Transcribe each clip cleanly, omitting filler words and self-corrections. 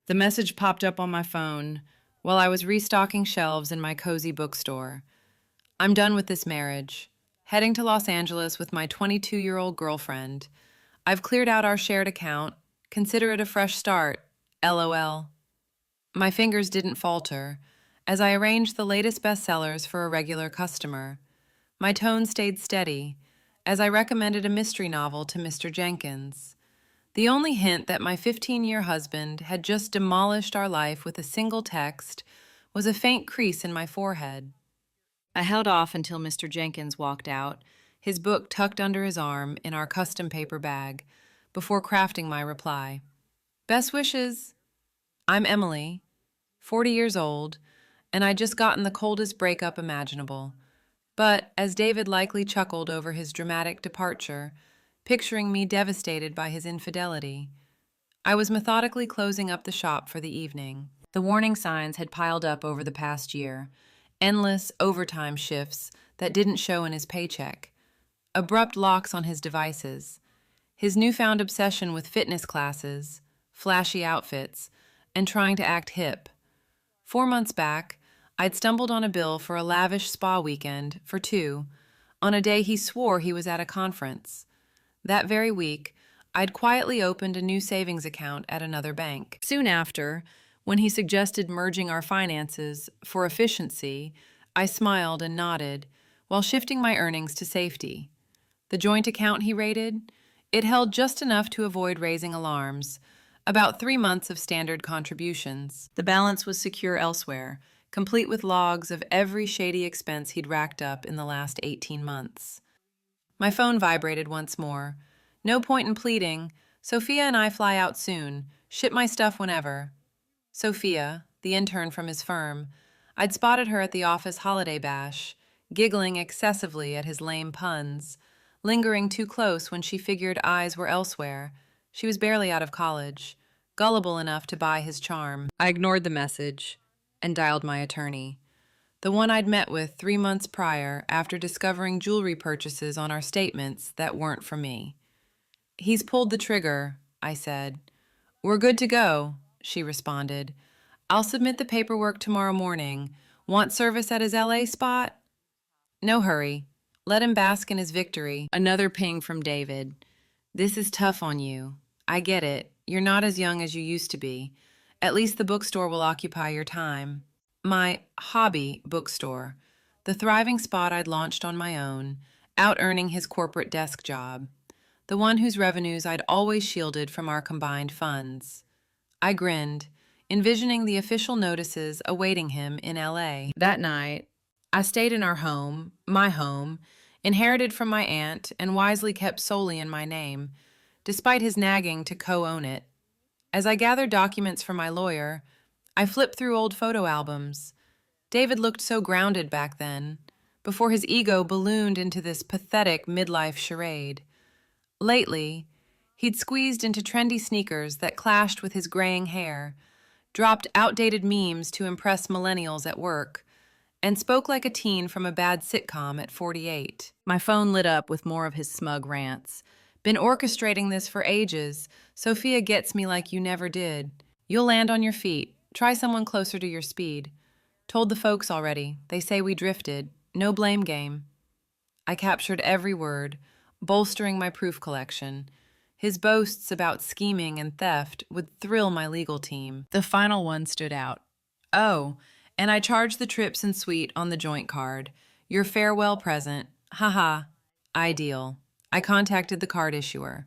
The message popped up on my phone while I was restocking shelves in my cozy bookstore. I'm done with this marriage. Heading to Los Angeles with my 22-year-old girlfriend. I've cleared out our shared account. Consider it a fresh start. LOL. My fingers didn't falter as I arranged the latest bestsellers for a regular customer. My tone stayed steady as I recommended a mystery novel to Mr. Jenkins. The only hint that my 15-year husband had just demolished our life with a single text was a faint crease in my forehead. I held off until Mr. Jenkins walked out, his book tucked under his arm in our custom paper bag, before crafting my reply. Best wishes. I'm Emily, 40 years old, and I'd just gotten the coldest breakup imaginable. But, as David likely chuckled over his dramatic departure, picturing me devastated by his infidelity, I was methodically closing up the shop for the evening. The warning signs had piled up over the past year, endless overtime shifts that didn't show in his paycheck, abrupt locks on his devices, his newfound obsession with fitness classes, flashy outfits, and trying to act hip. 4 months back, I'd stumbled on a bill for a lavish spa weekend for two, on a day he swore he was at a conference. That very week, I'd quietly opened a new savings account at another bank. Soon after, when he suggested merging our finances for efficiency, I smiled and nodded while shifting my earnings to safety. The joint account he rated? It held just enough to avoid raising alarms, about 3 months of standard contributions. The balance was secure elsewhere, complete with logs of every shady expense he'd racked up in the last 18 months. My phone vibrated once more. No point in pleading. Sophia and I fly out soon. Ship my stuff whenever. Sophia, the intern from his firm. I'd spotted her at the office holiday bash, giggling excessively at his lame puns, lingering too close when she figured eyes were elsewhere. She was barely out of college, gullible enough to buy his charm. I ignored the message and dialed my attorney, the one I'd met with 3 months prior after discovering jewelry purchases on our statements that weren't for me. He's pulled the trigger, I said. We're good to go, she responded. I'll submit the paperwork tomorrow morning. Want service at his LA spot? No hurry. Let him bask in his victory. Another ping from David. This is tough on you. I get it. You're not as young as you used to be. At least the bookstore will occupy your time. My hobby bookstore, the thriving spot I'd launched on my own, out-earning his corporate desk job, the one whose revenues I'd always shielded from our combined funds. I grinned, envisioning the official notices awaiting him in LA. That night, I stayed in our home, my home, inherited from my aunt and wisely kept solely in my name, despite his nagging to co-own it. As I gathered documents for my lawyer, I flipped through old photo albums. David looked so grounded back then, before his ego ballooned into this pathetic midlife charade. Lately, he'd squeezed into trendy sneakers that clashed with his graying hair, dropped outdated memes to impress millennials at work, and spoke like a teen from a bad sitcom at 48. My phone lit up with more of his smug rants. Been orchestrating this for ages. Sophia gets me like you never did. You'll land on your feet. Try someone closer to your speed. Told the folks already. They say we drifted. No blame game. I captured every word, bolstering my proof collection. His boasts about scheming and theft would thrill my legal team. The final one stood out. Oh, and I charged the trips and suite on the joint card. Your farewell present. Haha. Ideal. I contacted the card issuer.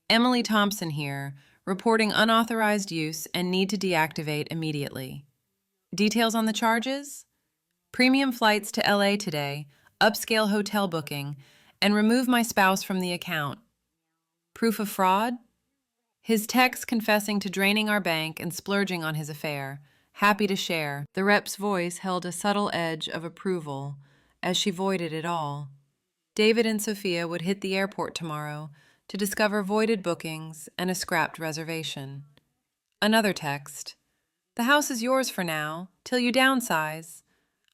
Emily Thompson here, reporting unauthorized use and need to deactivate immediately. Details on the charges? Premium flights to LA today, upscale hotel booking, and remove my spouse from the account. Proof of fraud? His text confessing to draining our bank and splurging on his affair. Happy to share. The rep's voice held a subtle edge of approval as she voided it all. David and Sophia would hit the airport tomorrow to discover voided bookings and a scrapped reservation. Another text. The house is yours for now, till you downsize.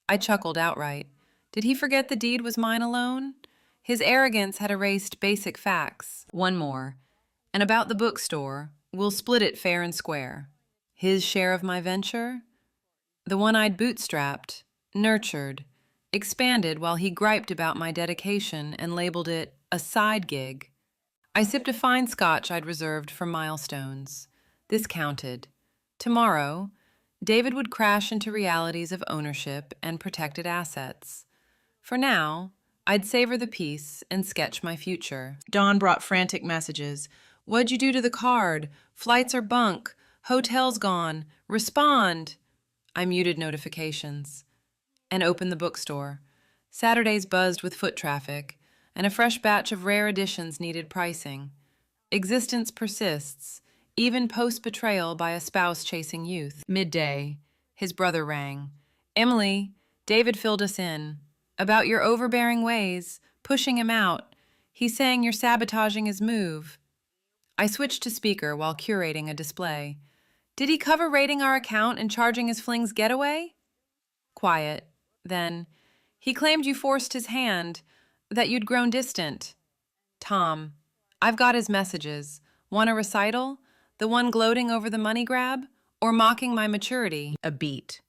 I chuckled outright. Did he forget the deed was mine alone? His arrogance had erased basic facts. One more. And about the bookstore, we'll split it fair and square. His share of my venture? The one I'd bootstrapped, nurtured, expanded while he griped about my dedication and labeled it a side gig. I sipped a fine scotch I'd reserved for milestones. This counted. Tomorrow, David would crash into realities of ownership and protected assets. For now, I'd savor the peace and sketch my future. Dawn brought frantic messages. What'd you do to the card? Flights are bunk. Hotel's gone. Respond. I muted notifications and opened the bookstore. Saturdays buzzed with foot traffic, and a fresh batch of rare editions needed pricing. Existence persists, even post-betrayal by a spouse chasing youth. Midday, his brother rang. Emily, David filled us in. About your overbearing ways, pushing him out. He's saying you're sabotaging his move. I switched to speaker while curating a display. Did he cover raiding our account and charging his fling's getaway? Quiet. Then, he claimed you forced his hand, that you'd grown distant. Tom, I've got his messages. Want a recital? The one gloating over the money grab? Or mocking my maturity? A beat.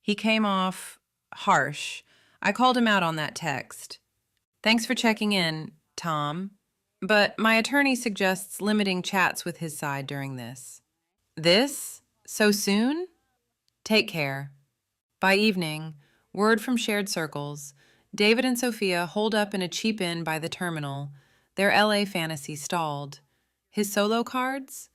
He came off harsh. I called him out on that text. Thanks for checking in, Tom. But my attorney suggests limiting chats with his side during this. This? So soon? Take care. By evening, word from shared circles, David and Sophia holed up in a cheap inn by the terminal. Their LA fantasy stalled. His solo cards?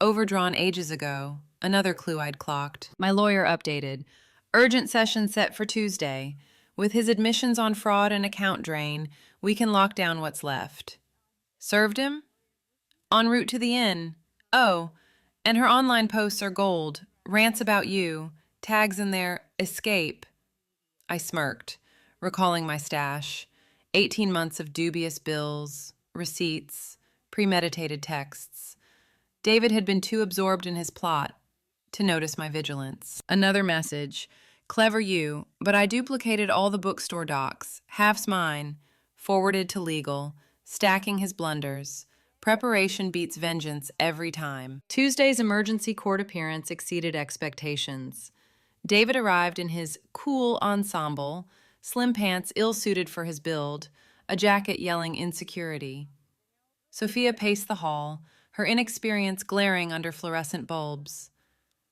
Overdrawn ages ago. Another clue I'd clocked. My lawyer updated. Urgent session set for Tuesday. With his admissions on fraud and account drain, we can lock down what's left. Served him? En route to the inn. Oh, and her online posts are gold. Rants about you. Tags in there, escape. I smirked, recalling my stash. 18 months of dubious bills, receipts, premeditated texts. David had been too absorbed in his plot to notice my vigilance. Another message. Clever you, but I duplicated all the bookstore docs. Half's mine. Forwarded to legal, stacking his blunders. Preparation beats vengeance every time. Tuesday's emergency court appearance exceeded expectations. David arrived in his cool ensemble, slim pants ill-suited for his build, a jacket yelling insecurity. Sophia paced the hall, her inexperience glaring under fluorescent bulbs.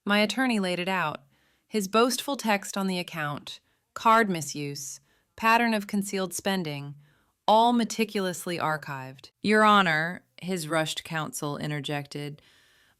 My attorney laid it out, his boastful text on the account, card misuse, pattern of concealed spending, all meticulously archived. Your Honor, his rushed counsel interjected,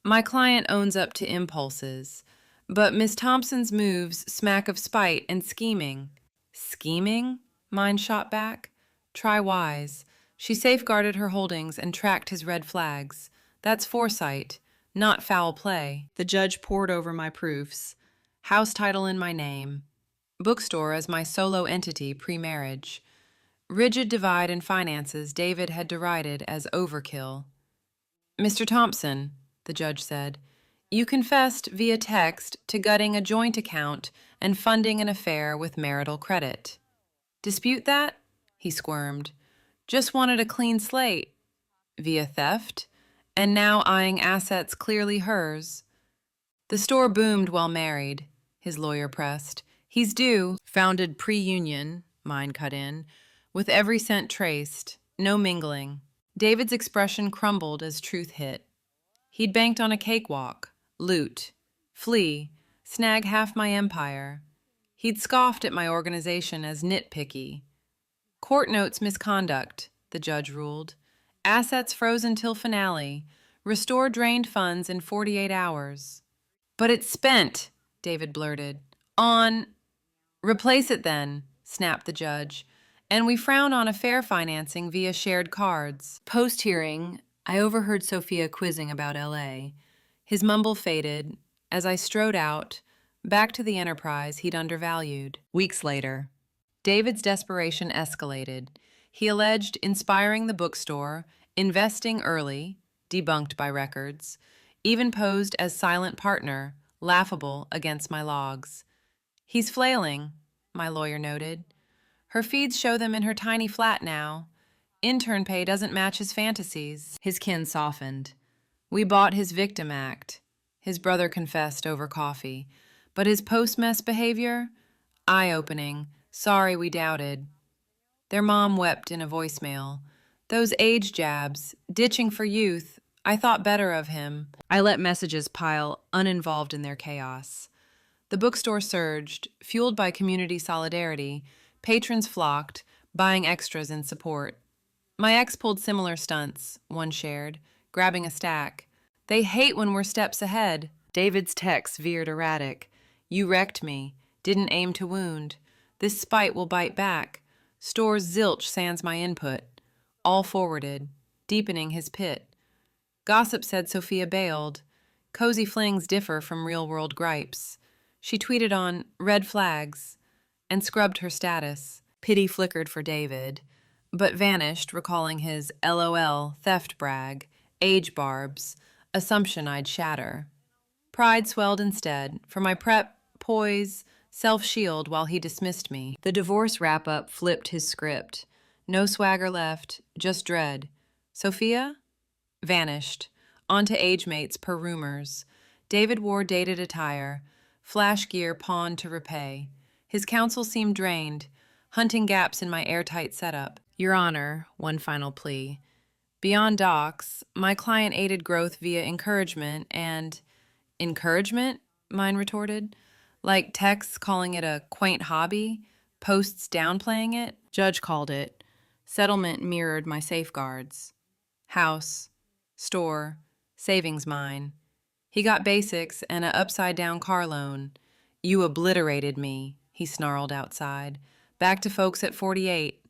my client owns up to impulses, but Miss Thompson's moves smack of spite and scheming. Scheming? Mine shot back. Try wise. She safeguarded her holdings and tracked his red flags. That's foresight, not foul play. The judge pored over my proofs. House title in my name. Bookstore as my solo entity pre-marriage. Rigid divide in finances David had derided as overkill. Mr. Thompson, the judge said, you confessed via text to gutting a joint account and funding an affair with marital credit. Dispute that? He squirmed. Just wanted a clean slate. Via theft? And now eyeing assets clearly hers. The store boomed while married, his lawyer pressed. He's due. Founded pre-union, mine cut in, with every cent traced, no mingling. David's expression crumbled as truth hit. He'd banked on a cakewalk. Loot, flee, snag half my empire. He'd scoffed at my organization as nitpicky. Court notes misconduct, the judge ruled. Assets frozen till finale. Restore drained funds in 48 hours. But it's spent, David blurted. On... Replace it then, snapped the judge. And we frown on affair financing via shared cards. Post-hearing, I overheard Sophia quizzing about L.A., His mumble faded as I strode out, back to the enterprise he'd undervalued. Weeks later, David's desperation escalated. He alleged inspiring the bookstore, investing early, debunked by records, even posed as silent partner, laughable against my logs. He's flailing, my lawyer noted. Her feeds show them in her tiny flat now. Intern pay doesn't match his fantasies. His kin softened. We bought his victim act. his brother confessed over coffee. But his post-mess behavior? Eye-opening. Sorry we doubted. Their mom wept in a voicemail. Those age jabs, ditching for youth, I thought better of him. I let messages pile, uninvolved in their chaos. The bookstore surged, fueled by community solidarity. Patrons flocked, buying extras in support. My ex pulled similar stunts, one shared, grabbing a stack. They hate when we're steps ahead. David's text veered erratic. You wrecked me. Didn't aim to wound. This spite will bite back. Store's zilch sans my input. All forwarded, deepening his pit. Gossip said Sophia bailed. Cozy flings differ from real-world gripes. She tweeted on red flags and scrubbed her status. Pity flickered for David, but vanished, recalling his LOL theft brag, age barbs, assumption I'd shatter. Pride swelled instead, for my prep, poise, self-shield while he dismissed me. The divorce wrap-up flipped his script. No swagger left, just dread. Sophia? Vanished. On to age mates per rumors. David wore dated attire, flash gear pawned to repay. His counsel seemed drained, hunting gaps in my airtight setup. Your Honor, one final plea. Beyond docs, my client aided growth via encouragement and... Encouragement? Mine retorted. Like texts calling it a quaint hobby, posts downplaying it. Judge called it. Settlement mirrored my safeguards. House, store, savings mine. He got basics and a upside-down car loan. You obliterated me, he snarled outside. Back to folks at 48.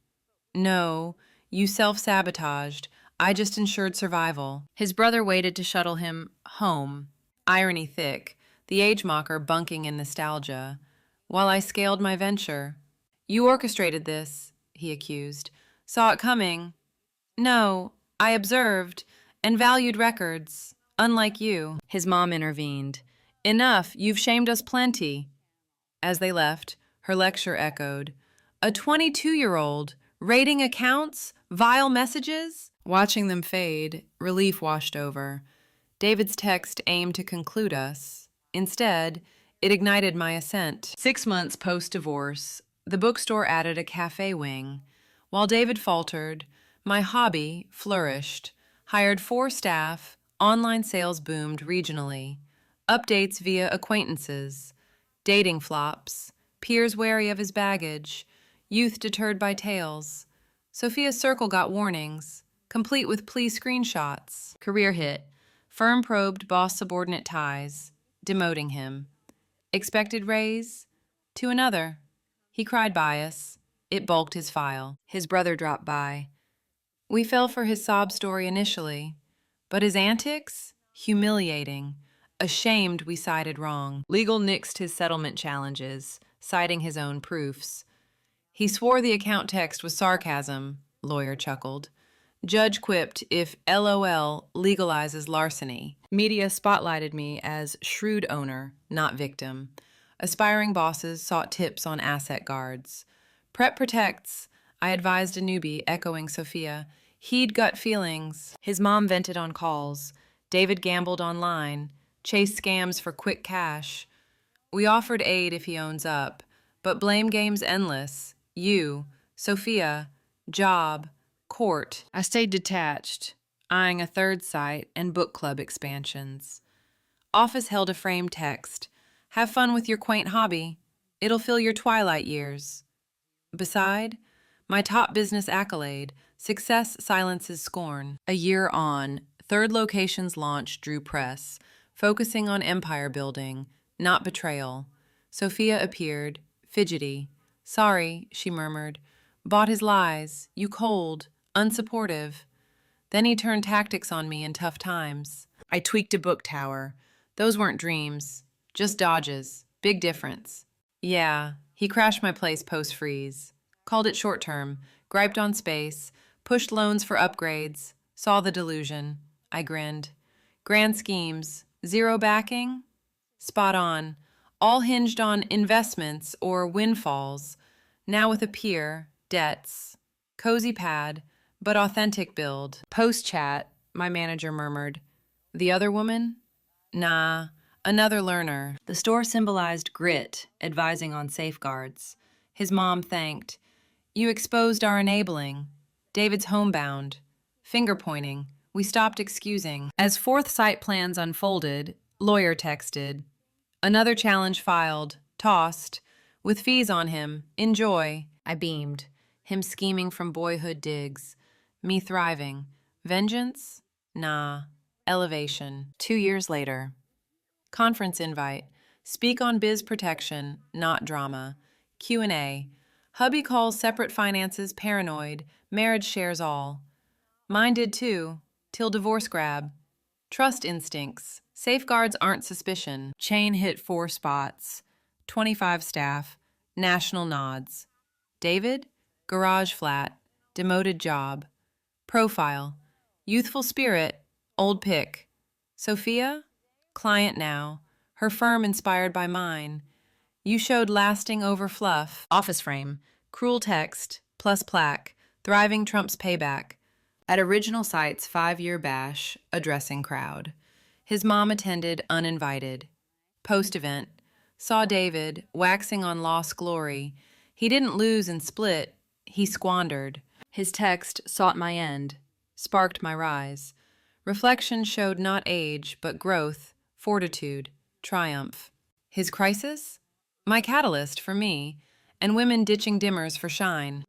No, you self-sabotaged. I just ensured survival. His brother waited to shuttle him home. Irony thick, the age mocker bunking in nostalgia. While I scaled my venture. You orchestrated this, he accused. Saw it coming. No, I observed and valued records, unlike you. His mom intervened. Enough, you've shamed us plenty. As they left, her lecture echoed. A 22-year-old, rating accounts, vile messages? Watching them fade, relief washed over. David's text aimed to conclude us. Instead, it ignited my assent. 6 months post-divorce, the bookstore added a cafe wing. While David faltered, my hobby flourished. Hired 4 staff, online sales boomed regionally. Updates via acquaintances. Dating flops. Peers wary of his baggage. Youth deterred by tales. Sophia's circle got warnings, complete with plea screenshots. Career hit. Firm probed boss subordinate ties, demoting him. Expected raise? To another. He cried bias. It bulked his file. His brother dropped by. We fell for his sob story initially, but his antics? Humiliating. Ashamed we sided wrong. Legal nixed his settlement challenges, citing his own proofs. He swore the account text was sarcasm, lawyer chuckled. Judge quipped if LOL legalizes larceny. Media spotlighted me as shrewd owner, not victim. Aspiring bosses sought tips on asset guards. Prep protects, I advised a newbie, echoing Sophia. He'd gut feelings. His mom vented on calls. David gambled online, chased scams for quick cash. We offered aid if he owns up, but blame game's endless. You, Sophia, job, court. I stayed detached, eyeing a third site and book club expansions. Office held a framed text. Have fun with your quaint hobby. It'll fill your twilight years. Beside, my top business accolade, success silences scorn. A year on, third location's launch drew press, focusing on empire building, not betrayal. Sophia appeared, fidgety. Sorry, she murmured. Bought his lies. You cold. Unsupportive. Then he turned tactics on me in tough times. I tweaked a book tower. Those weren't dreams. Just dodges. Big difference. Yeah, he crashed my place post-freeze. Called it short-term. Griped on space. Pushed loans for upgrades. Saw the delusion. I grinned. Grand schemes. Zero backing? Spot on. All hinged on investments or windfalls. Now with a peer, debts. Cozy pad, but authentic build. Post-chat, my manager murmured. The other woman? Nah, Another learner. The store symbolized grit, advising on safeguards. His mom thanked. You exposed our enabling. David's homebound. Finger pointing. We stopped excusing. As foresight plans unfolded, lawyer texted. Another challenge filed, tossed. With fees on him, enjoy. I beamed. Him scheming from boyhood digs. Me thriving. Vengeance? Nah. Elevation. 2 years later. Conference invite. Speak on biz protection, not drama. Q&A. Hubby calls separate finances paranoid. Marriage shares all. Mine did too, till divorce grab. Trust instincts. Safeguards aren't suspicion. Chain hit 4 spots. 25 staff. National nods. David? Garage flat. Demoted job. Profile. Youthful spirit. Old pick. Sophia? Client now. Her firm inspired by mine. You showed lasting over fluff. Office frame. Cruel text. Plus plaque. Thriving trumps payback. At Original Site's 5-year bash, addressing crowd. His mom attended uninvited. Post-event. Saw David, waxing on lost glory. He didn't lose and split. He squandered. His text sought my end. Sparked my rise. Reflection showed not age, but growth, fortitude, triumph. His crisis? My catalyst for me, and women ditching dimmers for shine.